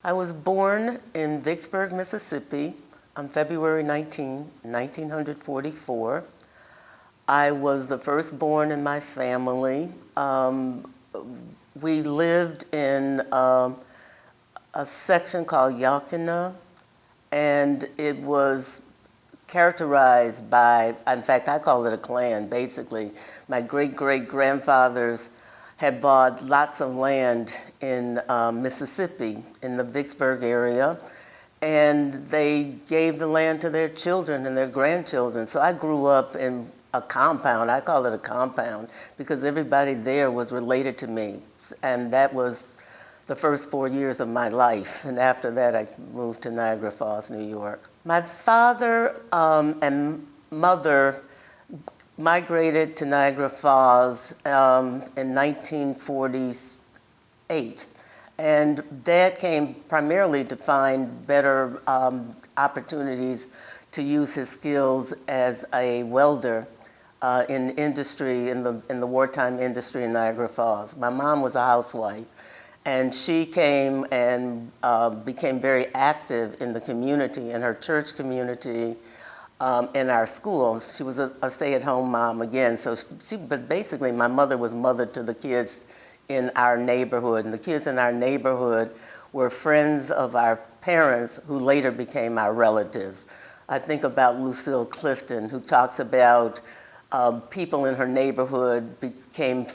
I was born in Vicksburg, Mississippi on February 19, 1944. I was the firstborn in my family. We lived in a section called Yakina, and it was characterized by, in fact, I call it a clan, basically. My great-great-grandfathers had bought lots of land in Mississippi, in the Vicksburg area, and they gave the land to their children and their grandchildren. So I grew up in a compound. I call it a compound because everybody there was related to me, and that was the first 4 years of my life. And after that, I moved to Niagara Falls, New York. My father and mother migrated to Niagara Falls in 1948. And Dad came primarily to find better opportunities to use his skills as a welder in industry, in the wartime industry in Niagara Falls. My mom was a housewife, and she came and became very active in the community, in her church community, in our school. She was a stay-at-home mom again, so but basically my mother was mother to the kids in our neighborhood, and the kids in our neighborhood were friends of our parents who later became our relatives. I think about Lucille Clifton, who talks about people in her neighborhood became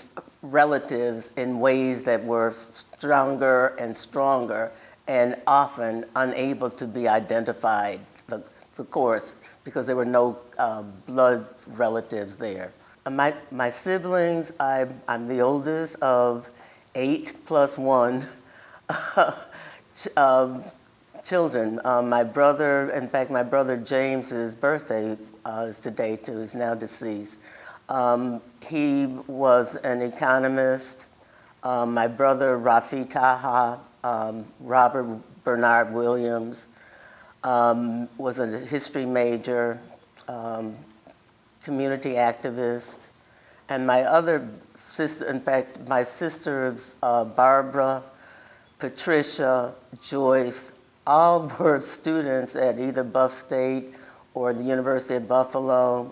relatives in ways that were stronger and stronger and often unable to be identified, of course, because there were no blood relatives there. My siblings, I'm the oldest of 8 plus 1 children. My brother, in fact, my brother James's birthday is today too. He's now deceased. He was an economist. My brother Rafi Taha, Robert Bernard Williams, was a history major, community activist. And my other sister, in fact, my sisters, Barbara, Patricia, Joyce, all were students at either Buff State or the University of Buffalo,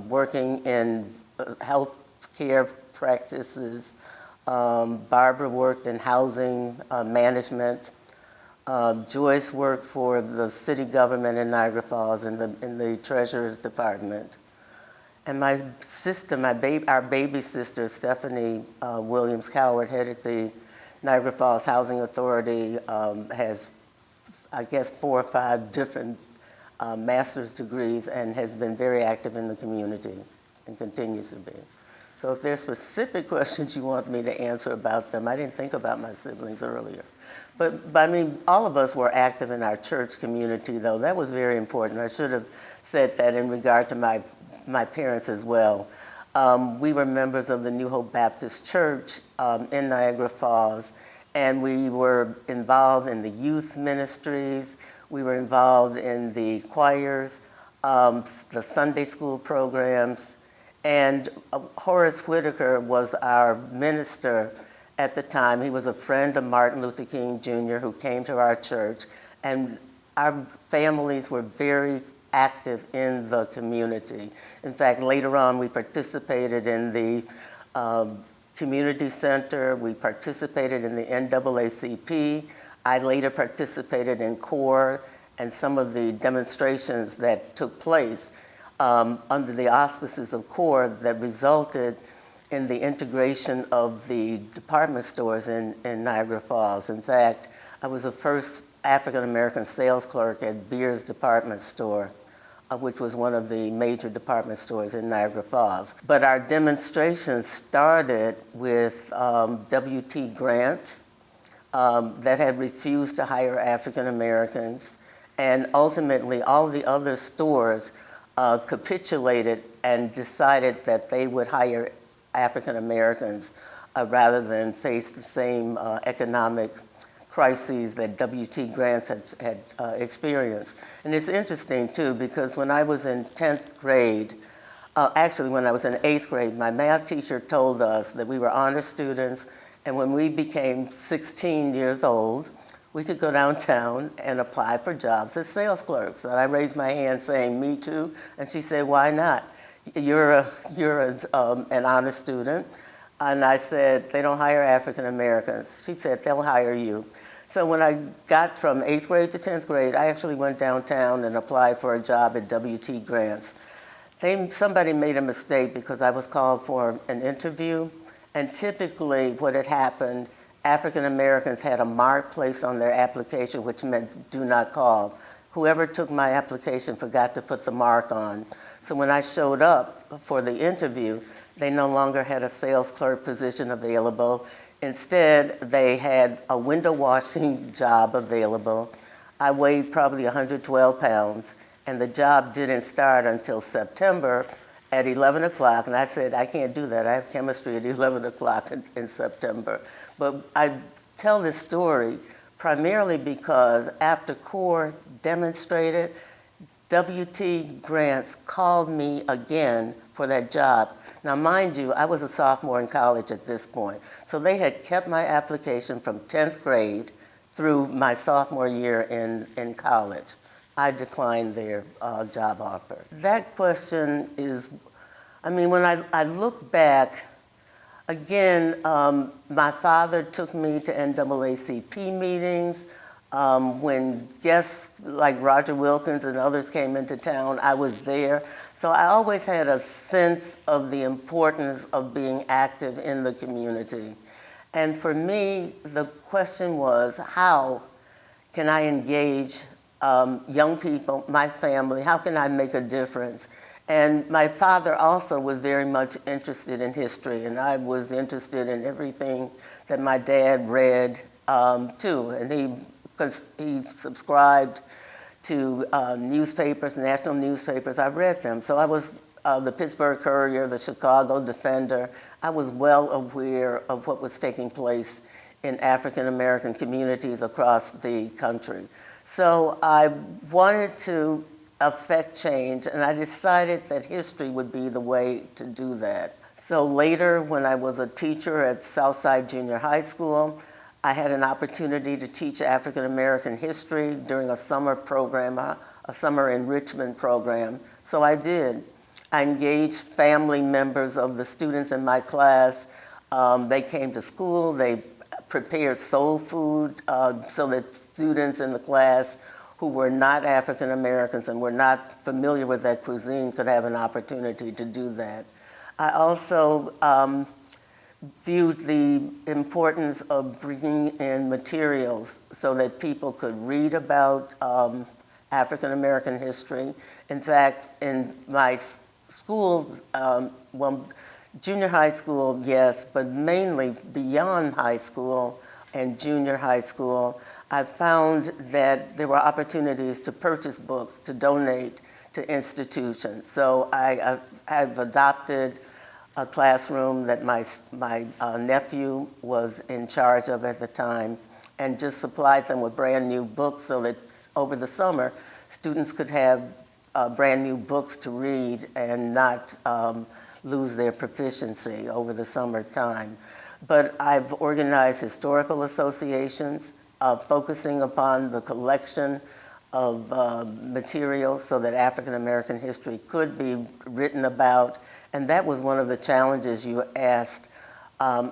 working in health care practices. Barbara worked in housing management. Joyce worked for the city government in Niagara Falls in the Treasurer's Department. And my sister, our baby sister, Stephanie Williams Coward, headed the Niagara Falls Housing Authority, has, I guess, 4 or 5 different master's degrees and has been very active in the community and continues to be. So if there's specific questions you want me to answer about them, I didn't think about my siblings earlier. But I mean, all of us were active in our church community, though. That was very important. I should have said that in regard to my parents as well. We were members of the New Hope Baptist Church in Niagara Falls, and we were involved in the youth ministries. We were involved in the choirs, the Sunday school programs, and Horace Whitaker was our minister at the time. He was a friend of Martin Luther King Jr. who came to our church, and our families were very active in the community. In fact, later on, we participated in the community center. We participated in the NAACP. I later participated in CORE and some of the demonstrations that took place under the auspices of CORE that resulted in the integration of the department stores in Niagara Falls. In fact, I was the first African-American sales clerk at Beers Department Store, which was one of the major department stores in Niagara Falls. But our demonstration started with W.T. Grants that had refused to hire African-Americans, and ultimately all the other stores capitulated and decided that they would hire African-Americans rather than face the same economic crises that W.T. Grants had experienced. And it's interesting, too, because when I was in 10th grade, actually when I was in 8th grade, my math teacher told us that we were honor students, and when we became 16 years old, we could go downtown and apply for jobs as sales clerks. And I raised my hand saying, me too. And she said, why not? You're an honor student. And I said, they don't hire African Americans. She said, they'll hire you. So when I got from 8th grade to 10th grade, I actually went downtown and applied for a job at WT Grants. Somebody made a mistake because I was called for an interview, and typically what had happened, African Americans had a mark placed on their application, which meant do not call. Whoever took my application forgot to put the mark on. So when I showed up for the interview, they no longer had a sales clerk position available. Instead, they had a window washing job available. I weighed probably 112 pounds, and the job didn't start until September at 11 o'clock. And I said, I can't do that. I have chemistry at 11 o'clock in September. But I tell this story primarily because after CORE demonstrated, WT Grants called me again for that job. Now, mind you, I was a sophomore in college at this point. So they had kept my application from 10th grade through my sophomore year in college. I declined their job offer. That question is, I mean, when I look back, again, my father took me to NAACP meetings. When guests like Roger Wilkins and others came into town, I was there. So I always had a sense of the importance of being active in the community. And for me, the question was, how can I engage young people, my family? How can I make a difference? And my father also was very much interested in history, and I was interested in everything that my dad read too. And he subscribed to newspapers, national newspapers. I read them. So I was the Pittsburgh Courier, the Chicago Defender. I was well aware of what was taking place in African American communities across the country. So I wanted to affect change, and I decided that history would be the way to do that. So later, when I was a teacher at Southside Junior High School, I had an opportunity to teach African American history during a summer program, a summer enrichment program. So I did. I engaged family members of the students in my class. They came to school, they prepared soul food so that students in the class who were not African Americans and were not familiar with that cuisine could have an opportunity to do that. I also viewed the importance of bringing in materials so that people could read about African American history. In fact, in my school, well, junior high school, yes, but mainly beyond high school and junior high school, I found that there were opportunities to purchase books, to donate to institutions. So I've adopted a classroom that my nephew was in charge of at the time, and just supplied them with brand new books so that over the summer, students could have brand new books to read and not lose their proficiency over the summertime. But I've organized historical associations focusing upon the collection of materials so that African American history could be written about. And that was one of the challenges you asked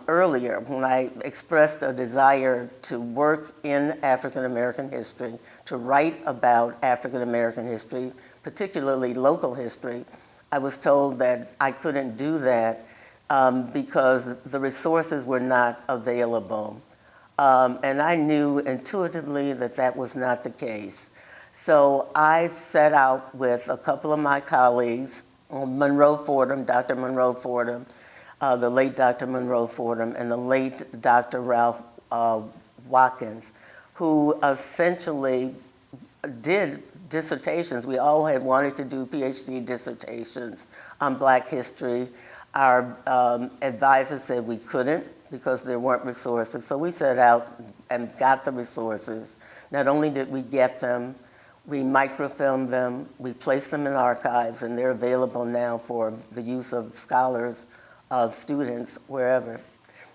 earlier when I expressed a desire to work in African American history, to write about African American history, particularly local history. I was told that I couldn't do that because the resources were not available. And I knew intuitively that that was not the case. So I set out with a couple of my colleagues, Monroe Fordham, Dr. Monroe Fordham, the late Dr. Monroe Fordham, and the late Dr. Ralph Watkins, who essentially did dissertations. We all had wanted to do PhD dissertations on Black history. Our advisor said we couldn't because there weren't resources. So we set out and got the resources. Not only did we get them, we microfilmed them, we placed them in archives, and they're available now for the use of scholars, of students, wherever.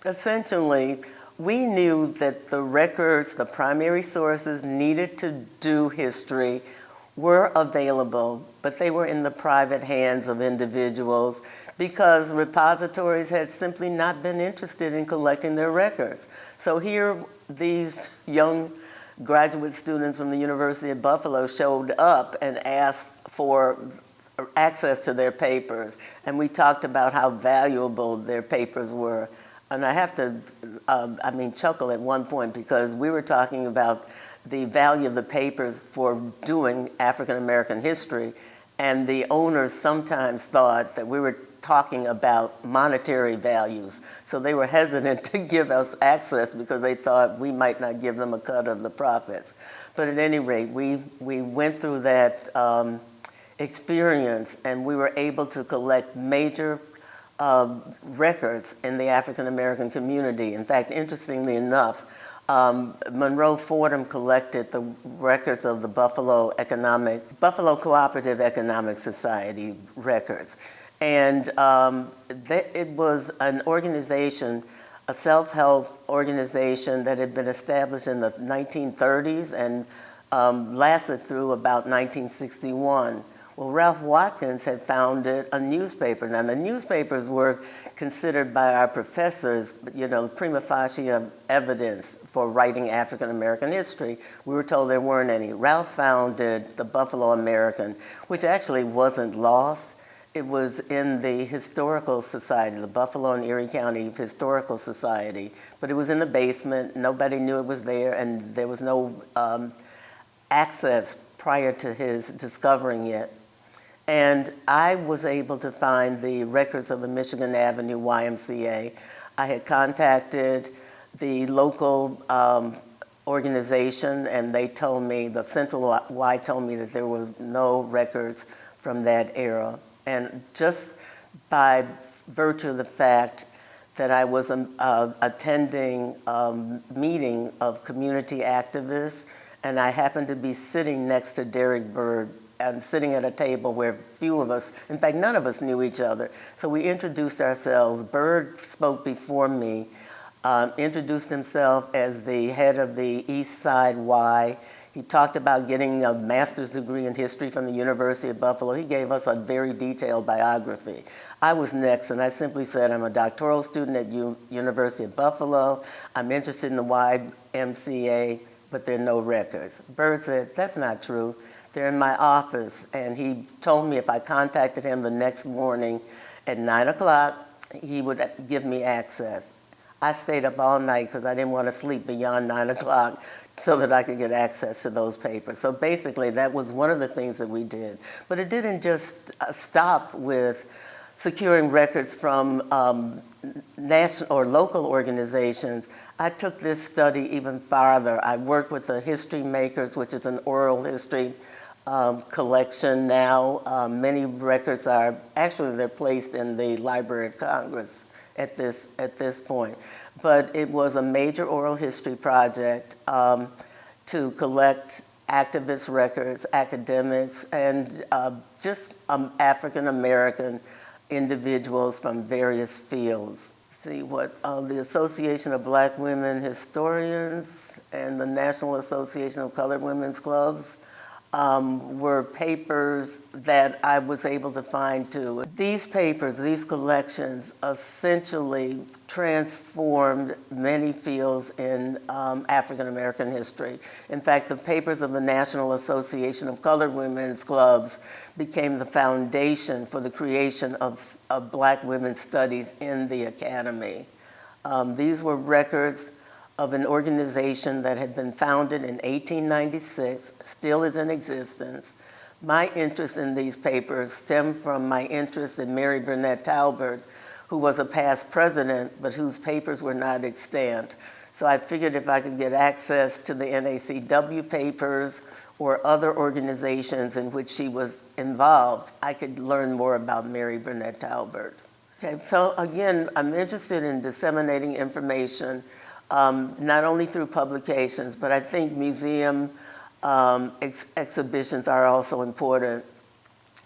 Essentially, we knew that the records, the primary sources needed to do history were available, but they were in the private hands of individuals because repositories had simply not been interested in collecting their records. So here, these young graduate students from the University of Buffalo showed up and asked for access to their papers, and we talked about how valuable their papers were. And I have to, chuckle at one point because we were talking about the value of the papers for doing African American history, and the owners sometimes thought that we were talking about monetary values. So they were hesitant to give us access because they thought we might not give them a cut of the profits. But at any rate, we went through that experience, and we were able to collect major records in the African American community. In fact, interestingly enough, Monroe Fordham collected the records of the Buffalo Cooperative Economic Society records. And it was an organization, a self-help organization that had been established in the 1930s and lasted through about 1961. Well, Ralph Watkins had founded a newspaper. Now, the newspapers were considered by our professors, prima facie evidence for writing African American history. We were told there weren't any. Ralph founded the Buffalo American, which actually wasn't lost. It was in the Historical Society, the Buffalo and Erie County Historical Society, but it was in the basement. Nobody knew it was there, and there was no access prior to his discovering it. And I was able to find the records of the Michigan Avenue YMCA. I had contacted the local organization, and they told me, the Central Y told me that there were no records from that era. And just by virtue of the fact that I was attending a meeting of community activists, and I happened to be sitting next to Derek Bird, and sitting at a table where few of us, in fact, none of us knew each other. So we introduced ourselves. Bird spoke before me, introduced himself as the head of the East Side Y. He talked about getting a master's degree in history from the University of Buffalo. He gave us a very detailed biography. I was next, and I simply said, I'm a doctoral student at University of Buffalo. I'm interested in the YMCA, but there are no records. Bird said, that's not true. They're in my office. And he told me if I contacted him the next morning at 9 o'clock, he would give me access. I stayed up all night because I didn't want to sleep beyond 9 o'clock so that I could get access to those papers. So basically, that was one of the things that we did. But it didn't just stop with securing records from national or local organizations. I took this study even farther. I worked with the History Makers, which is an oral history collection now. Many records are, actually they're placed in the Library of Congress at this point. But it was a major oral history project to collect activist records, academics, and just African American individuals from various fields. See what the Association of Black Women Historians and the National Association of Colored Women's Clubs were papers that I was able to find too. These papers, these collections, essentially transformed many fields in African American history. In fact, the papers of the National Association of Colored Women's Clubs became the foundation for the creation of Black women's studies in the academy. These were records of an organization that had been founded in 1896, still is in existence. My interest in these papers stemmed from my interest in Mary Burnett Talbert, who was a past president, but whose papers were not extant. So I figured if I could get access to the NACW papers or other organizations in which she was involved, I could learn more about Mary Burnett Talbert. Okay, so again, I'm interested in disseminating information not only through publications, but I think museum exhibitions are also important.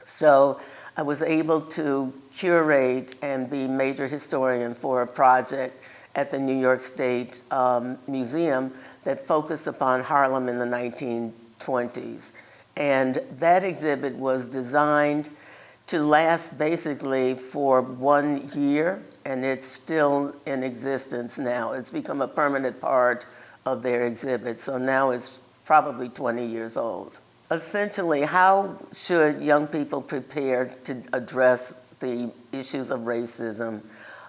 So I was able to curate and be major historian for a project at the New York State Museum that focused upon Harlem in the 1920s. And that exhibit was designed to last basically for 1 year, and it's still in existence now. It's become a permanent part of their exhibit, so now it's probably 20 years old. Essentially, how should young people prepare to address the issues of racism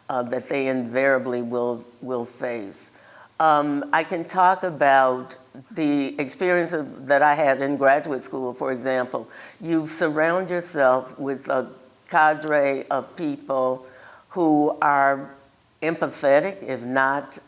that they invariably will face? I can talk about the experience that I had in graduate school, for example. You surround yourself with a cadre of people who are empathetic, if not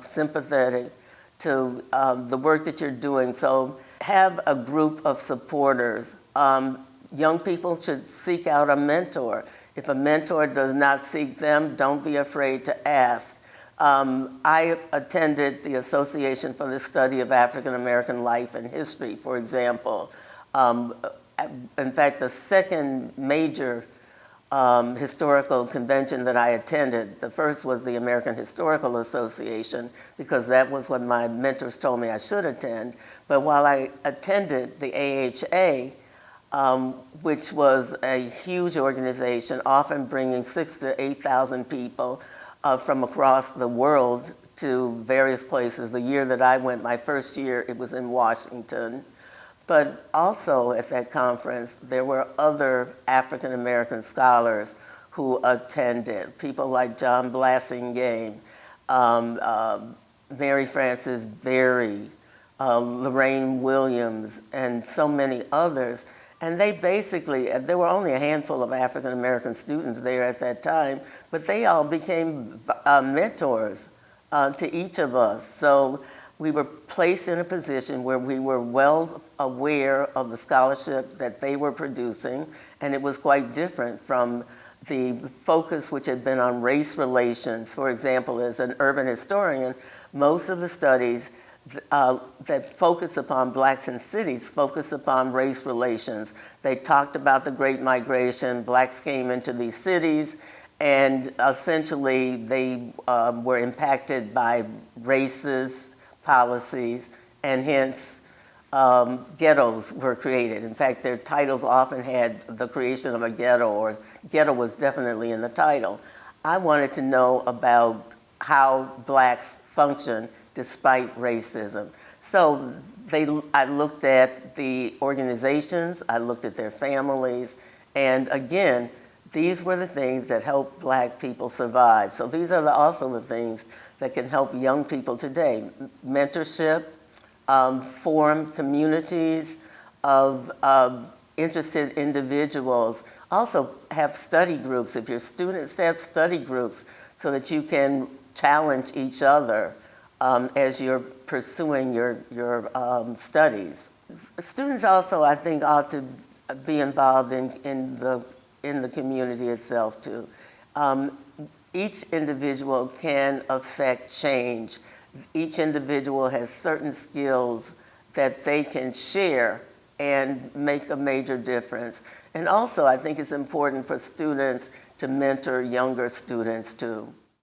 sympathetic, to the work that you're doing. So have a group of supporters. Young people should seek out a mentor. If a mentor does not seek them, don't be afraid to ask. I attended the Association for the Study of African American Life and History, for example. In fact, the second major historical convention that I attended, the first was the American Historical Association, because that was what my mentors told me I should attend. But while I attended the AHA, which was a huge organization, often bringing 6,000 to 8,000 people from across the world to various places. The year that I went, my first year, it was in Washington. But also at that conference, there were other African American scholars who attended, people like John Blassingame, Mary Frances Berry, Lorraine Williams, and so many others. And they basically, there were only a handful of African American students there at that time, but they all became mentors to each of us. So we were placed in a position where we were well aware of the scholarship that they were producing, and it was quite different from the focus which had been on race relations. For example, as an urban historian, most of the studies that focus upon blacks in cities focus upon race relations. They talked about the Great Migration. Blacks came into these cities, and essentially they were impacted by racist policies, and hence ghettos were created. In fact, their titles often had the creation of a ghetto, or ghetto was definitely in the title. I wanted to know about how blacks function despite racism. So I looked at the organizations, I looked at their families, and again, these were the things that helped black people survive. So these are also the things that can help young people today. Mentorship, form communities of interested individuals. Also have study groups. If your students have study groups so that you can challenge each other as you're pursuing your studies. Students also, I think, ought to be involved in the community itself too. Each individual can affect change. Each individual has certain skills that they can share and make a major difference. And also, I think it's important for students to mentor younger students too.